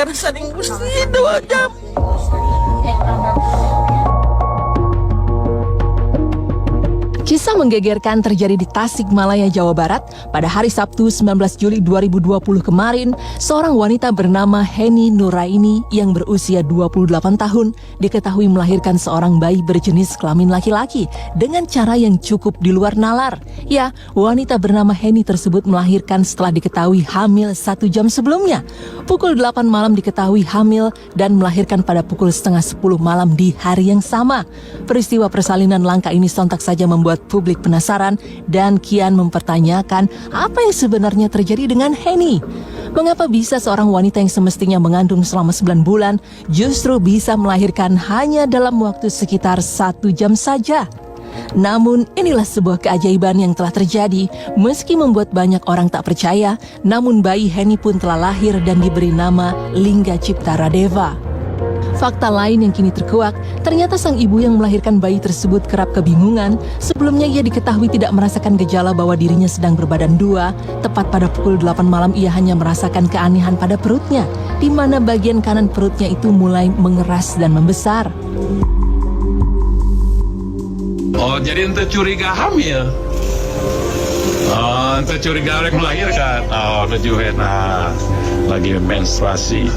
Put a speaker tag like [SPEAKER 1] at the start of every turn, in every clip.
[SPEAKER 1] karena saling gusti 2 jam.
[SPEAKER 2] Kisah menggegerkan terjadi di Tasikmalaya, Jawa Barat pada hari Sabtu 19 Juli 2020 kemarin. Seorang wanita bernama Heni Nuraini yang berusia 28 tahun diketahui melahirkan seorang bayi berjenis kelamin laki-laki dengan cara yang cukup di luar nalar. Ya, wanita bernama Heni tersebut melahirkan setelah diketahui hamil 1 jam sebelumnya. Pukul 8 malam diketahui hamil dan melahirkan pada pukul setengah 10 malam di hari yang sama. Peristiwa persalinan langka ini sontak saja membuat publik penasaran dan kian mempertanyakan apa yang sebenarnya terjadi dengan Heni. Mengapa bisa seorang wanita yang semestinya mengandung selama 9 bulan justru bisa melahirkan hanya dalam waktu sekitar 1 jam saja? Namun inilah sebuah keajaiban yang telah terjadi. Meski membuat banyak orang tak percaya, namun bayi Heni pun telah lahir dan diberi nama Lingga Cipta Radeva. Fakta lain yang kini terkuak, ternyata sang ibu yang melahirkan bayi tersebut kerap kebingungan. Sebelumnya ia diketahui tidak merasakan gejala bahwa dirinya sedang berbadan 2. Tepat pada pukul 8 malam ia hanya merasakan keanehan pada perutnya, di mana bagian kanan perutnya itu mulai mengeras dan membesar.
[SPEAKER 3] Oh, jadi ente curiga hamil? Oh, ente curiga orang melahirkan? Oh, udah juga, nah, lagi menstruasi.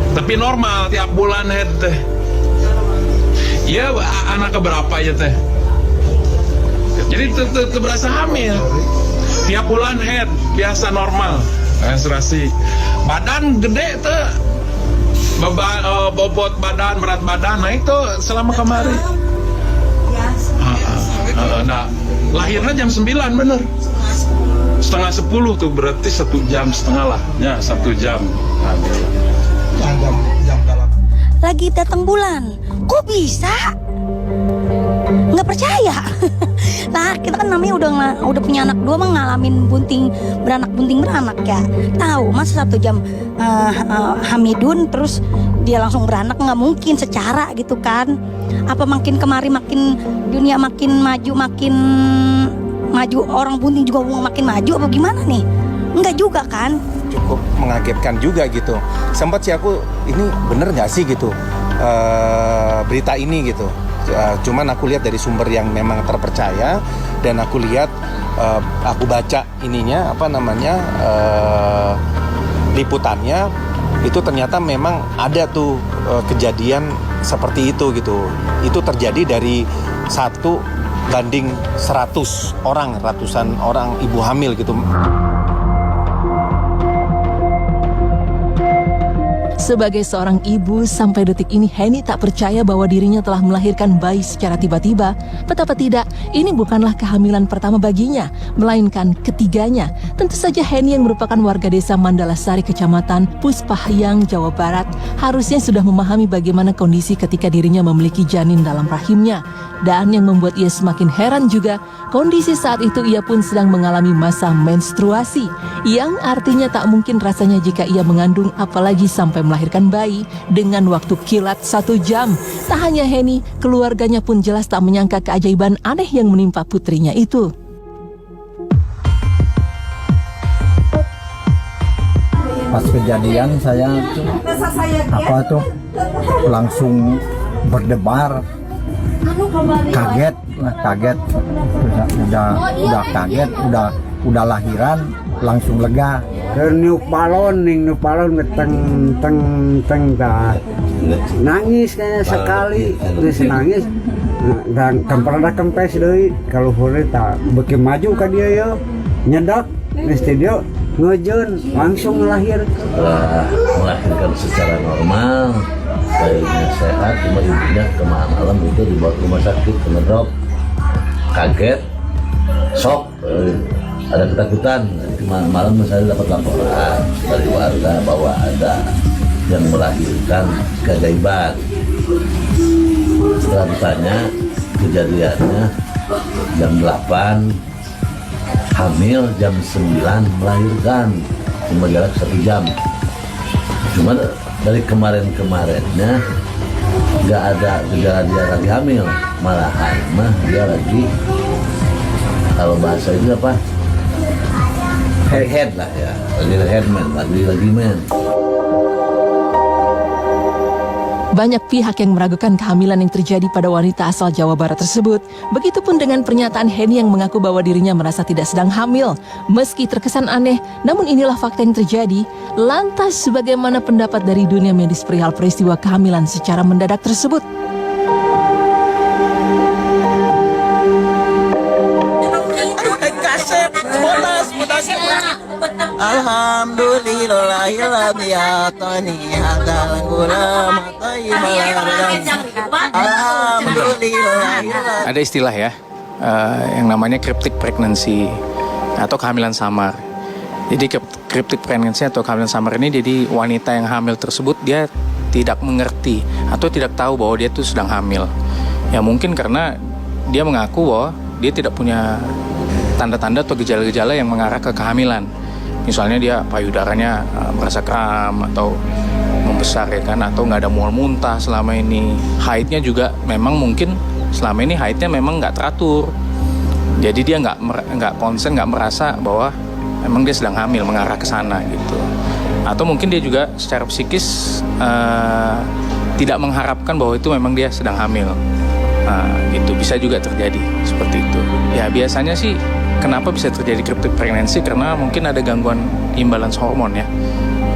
[SPEAKER 3] Tapi normal tiap bulan head teh. Ya anak keberapa ya teh. Jadi berasa hamil. Tiap bulan head biasa normal menstruasi. Badan gede teh. Bobot badan, berat badan naik tuh selama kemarin. Nah, lahirnya jam 9 bener. Setengah 10 tuh berarti 1,5 jam lah. Ya 1 jam.
[SPEAKER 4] Lagi datang bulan, kok bisa? Nggak percaya. Nah, kita kan namanya udah punya anak 2 mah ngalamin bunting beranak ya. Tahu masa 1 jam hamidun terus dia langsung beranak, nggak mungkin secara gitu kan. Apa makin kemari makin dunia makin maju orang bunting juga makin maju apa gimana nih? Enggak juga kan?
[SPEAKER 5] Cukup mengagetkan juga gitu. Sempat sih aku, ini bener nggak sih gitu berita ini gitu. Cuman aku lihat dari sumber yang memang terpercaya dan aku lihat aku baca ininya liputannya itu ternyata memang ada tuh kejadian seperti itu gitu. Itu terjadi dari 1 banding 100 orang, ratusan orang ibu hamil gitu.
[SPEAKER 2] Sebagai seorang ibu, sampai detik ini Heni tak percaya bahwa dirinya telah melahirkan bayi secara tiba-tiba. Betapa tidak, ini bukanlah kehamilan pertama baginya, melainkan ketiganya. Tentu saja Heni yang merupakan warga desa Mandalasari, Kecamatan Puspahyang, Jawa Barat, harusnya sudah memahami bagaimana kondisi ketika dirinya memiliki janin dalam rahimnya. Dan yang membuat ia semakin heran juga, kondisi saat itu ia pun sedang mengalami masa menstruasi, yang artinya tak mungkin rasanya jika ia mengandung apalagi sampai melahirkan bayi dengan waktu kilat 1 jam. Tak hanya Heni, keluarganya pun jelas tak menyangka keajaiban aneh yang menimpa putrinya itu.
[SPEAKER 6] Pas kejadian saya tuh langsung berdebar, kaget, udah kaget, udah lahiran langsung lega.
[SPEAKER 7] Niup balon teng dah nangis kayaknya sekali terus nangis dan pernah kempes deui kalau hore tak beki maju ka dia ya nyedak di studio ngejeun langsung lahir.
[SPEAKER 8] Setelah melahirkan secara normal, bayinya sehat, cuma ibunya malam itu dibawa ke rumah sakit, ngedrop, kaget, shock, ada ketakutan. Malam saya dapat laporan dari warga bahwa ada yang melahirkan keajaiban. Setelah ditanya kejadiannya jam 8 hamil, jam 9 melahirkan, cuma jarak 1 jam. Cuma dari kemarinnya nggak ada gejala dia lagi hamil, malahan mah dia lagi, kalau bahasa itu apa, head lah ya, lagi men.
[SPEAKER 2] Banyak pihak yang meragukan kehamilan yang terjadi pada wanita asal Jawa Barat tersebut. Begitupun dengan pernyataan Henny yang mengaku bahwa dirinya merasa tidak sedang hamil. Meski terkesan aneh, namun inilah fakta yang terjadi. Lantas, bagaimana pendapat dari dunia medis perihal peristiwa kehamilan secara mendadak tersebut?
[SPEAKER 1] Kasep, botas. Alhamdulillahirrahmanirrahim. Alhamdulillah.
[SPEAKER 5] Ada istilah ya, yang namanya cryptic pregnancy atau kehamilan samar. Jadi cryptic pregnancy atau kehamilan samar ini jadi wanita yang hamil tersebut dia tidak mengerti atau tidak tahu bahwa dia itu sedang hamil. Ya mungkin karena dia mengaku bahwa dia tidak punya tanda-tanda atau gejala-gejala yang mengarah ke kehamilan. Misalnya dia payudaranya merasa kram atau membesar ya kan, atau nggak ada mual muntah selama ini. Haidnya juga memang mungkin selama ini haidnya memang nggak teratur. Jadi dia nggak konsen, nggak merasa bahwa memang dia sedang hamil, mengarah ke sana gitu. Atau mungkin dia juga secara psikis tidak mengharapkan bahwa itu memang dia sedang hamil. Gitu bisa juga terjadi seperti itu. Ya biasanya sih kenapa bisa terjadi cryptic pregnancy karena mungkin ada gangguan imbalance hormon ya.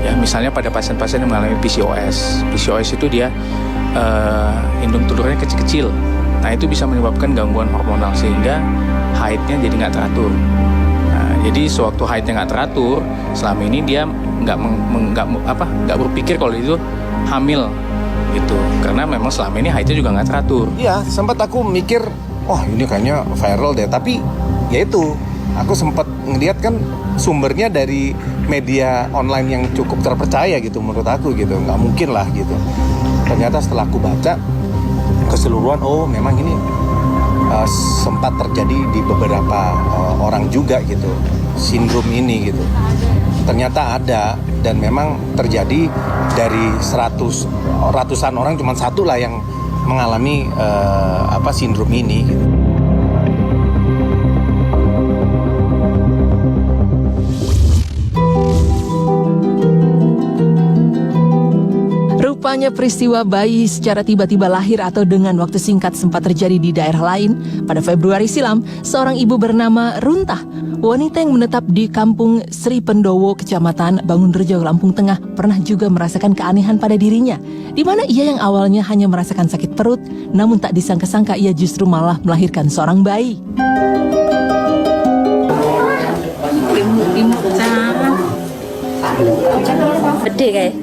[SPEAKER 5] Ya misalnya pada pasien-pasien yang mengalami PCOS. PCOS itu dia indung telurnya kecil-kecil. Nah itu bisa menyebabkan gangguan hormonal sehingga haidnya jadi nggak teratur. Nah, jadi sewaktu haidnya nggak teratur, selama ini dia nggak berpikir kalau itu hamil gitu. Karena memang selama ini haidnya juga nggak teratur. Iya, sempat aku mikir, ini kayaknya viral deh. Tapi ya itu, aku sempat ngeliat kan sumbernya dari media online yang cukup terpercaya gitu menurut aku gitu. Nggak mungkin lah gitu. Ternyata setelah aku baca keseluruhan, memang ini sempat terjadi di beberapa orang juga gitu, sindrom ini gitu. Ternyata ada dan memang terjadi dari ratusan orang cuma satu lah yang mengalami sindrom ini gitu.
[SPEAKER 2] Rupanya peristiwa bayi secara tiba-tiba lahir atau dengan waktu singkat sempat terjadi di daerah lain. Pada Februari silam, seorang ibu bernama Runtah, wanita yang menetap di kampung Sri Pendowo, Kecamatan Bangunrejo, Lampung Tengah, pernah juga merasakan keanehan pada dirinya, di mana ia yang awalnya hanya merasakan sakit perut, namun tak disangka-sangka ia justru malah melahirkan seorang bayi.
[SPEAKER 4] Gede kayak.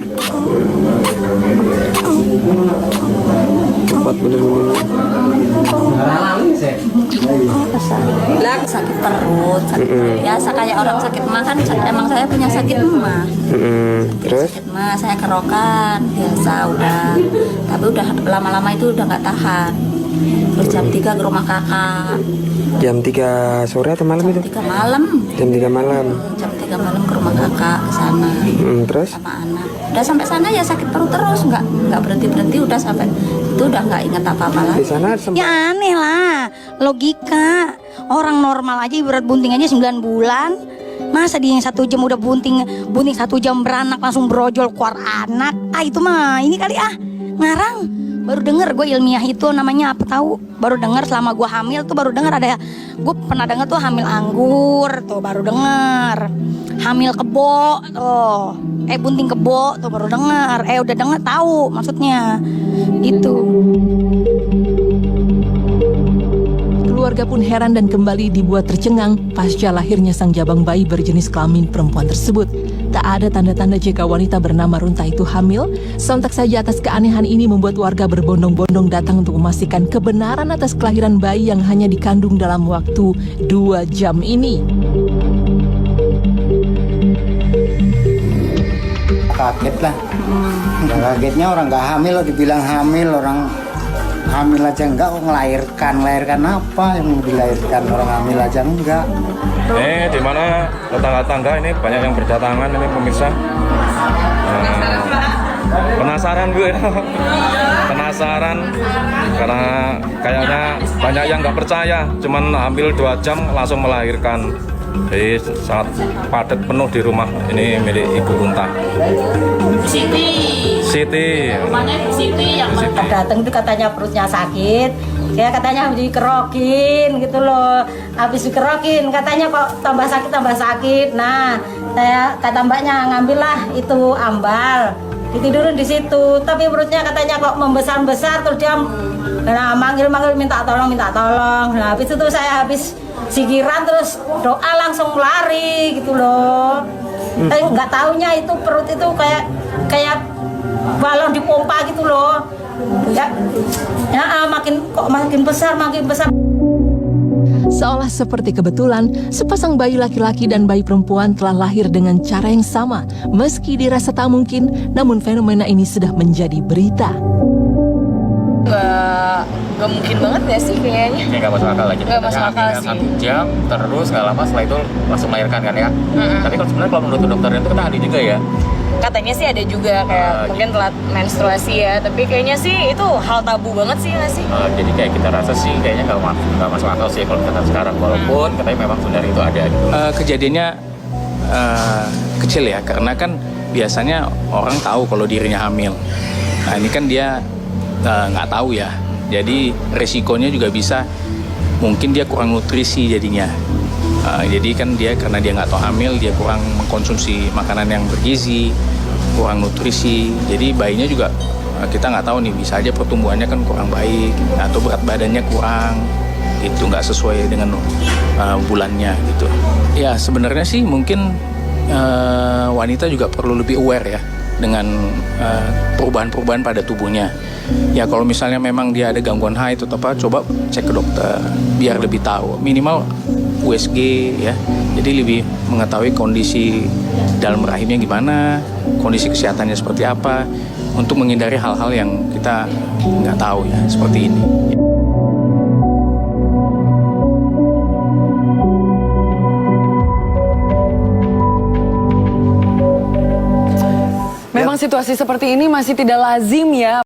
[SPEAKER 4] Lah sakit perut, biasa kayak orang sakit mah kan. Emang saya punya sakit mah. Terus? Sakit mah saya kerokan biasa udah, tapi udah lama-lama itu udah nggak tahan. Terus jam 3 ke rumah kakak.
[SPEAKER 9] Jam 3 sore atau malam itu?
[SPEAKER 4] Jam 3 malam.
[SPEAKER 9] Jam 3 malam.
[SPEAKER 4] Jam 3 malam ke rumah kakak ke sana.
[SPEAKER 9] Terus?
[SPEAKER 4] Sama anak. Udah sampai sana ya sakit perut terus, nggak berhenti udah sampai itu udah nggak ingat apa-apa lagi.
[SPEAKER 9] Di sana
[SPEAKER 4] Ya aneh lah, logika orang normal aja berat bunting aja 9 bulan. Masa dia yang 1 jam udah bunting 1 jam beranak langsung brojol keluar anak. Itu mah ini kali ngarang. Baru denger gue ilmiah itu namanya apa tahu? Baru denger selama gue hamil tuh baru denger ada, gue pernah denger tuh hamil anggur tuh baru denger, hamil kebo tuh, bunting kebo tuh baru denger, udah denger tahu maksudnya gitu.
[SPEAKER 2] Keluarga pun heran dan kembali dibuat tercengang pasca lahirnya sang jabang bayi berjenis kelamin perempuan tersebut. Tak ada tanda-tanda jika wanita bernama Runtah itu hamil. Sontak saja atas keanehan ini membuat warga berbondong-bondong datang untuk memastikan kebenaran atas kelahiran bayi yang hanya dikandung dalam waktu 2 jam ini.
[SPEAKER 7] Kaget lah. Kagetnya orang nggak hamil, dibilang hamil, orang hamil aja enggak, melahirkan apa yang dilahirkan, orang hamil aja enggak.
[SPEAKER 10] Di mana tetangga-tetangga ini banyak yang berdatangan ini pemirsa. Penasaran gue, penasaran karena kayaknya banyak yang nggak percaya, cuman hamil 2 jam langsung melahirkan. Jadi sangat padat penuh di rumah ini milik Ibu Runtah. Siti.
[SPEAKER 11] Rumahnya Ibu Siti yang
[SPEAKER 4] Datang itu katanya perutnya sakit, ya katanya harus dikerokin gitu loh. Habis dikerokin katanya kok tambah sakit. Nah, kata mbaknya ngambillah itu ambal, ditidurin di situ. Tapi perutnya katanya kok membesar terus dia manggil minta tolong. Nah, habis itu saya habis sikiran terus doa langsung lari gitu loh. Tapi nggak taunya itu perut itu kayak balon dipompa gitu loh. Makin besar.
[SPEAKER 2] Seolah seperti kebetulan, sepasang bayi laki-laki dan bayi perempuan telah lahir dengan cara yang sama. Meski dirasa tak mungkin, namun fenomena ini sudah menjadi berita.
[SPEAKER 11] Gak mungkin banget ya sih kayaknya.
[SPEAKER 12] Kayak gak masuk akal aja.
[SPEAKER 11] Gak masuk akal sih.
[SPEAKER 12] 1 jam terus gak lama setelah itu langsung melahirkan kan ya. Tapi kalau sebenarnya kalau menurut dokter itu kan ada juga ya.
[SPEAKER 11] Katanya sih ada juga kayak mungkin telat menstruasi ya. Tapi kayaknya sih itu hal tabu banget sih nggak sih?
[SPEAKER 12] Jadi kayak kita rasa sih kayaknya gak masuk akal sih kalau kata sekarang. Walaupun katanya memang sebenarnya itu ada gitu.
[SPEAKER 13] Kejadiannya kecil ya, karena kan biasanya orang tahu kalau dirinya hamil. Nah ini kan dia nggak tahu ya. Jadi resikonya juga bisa mungkin dia kurang nutrisi jadinya. Jadi kan dia karena dia nggak tahu hamil, dia kurang mengkonsumsi makanan yang bergizi, kurang nutrisi. Jadi bayinya juga kita nggak tahu nih, bisa aja pertumbuhannya kan kurang baik atau berat badannya kurang, itu nggak sesuai dengan bulannya gitu. Ya sebenarnya sih mungkin wanita juga perlu lebih aware ya dengan perubahan-perubahan pada tubuhnya. Ya kalau misalnya memang dia ada gangguan haid atau apa, coba cek ke dokter biar lebih tahu, minimal USG ya. Jadi lebih mengetahui kondisi dalam rahimnya gimana, kondisi kesehatannya seperti apa, untuk menghindari hal-hal yang kita nggak tahu ya, seperti ini.
[SPEAKER 11] Memang situasi seperti ini masih tidak lazim ya.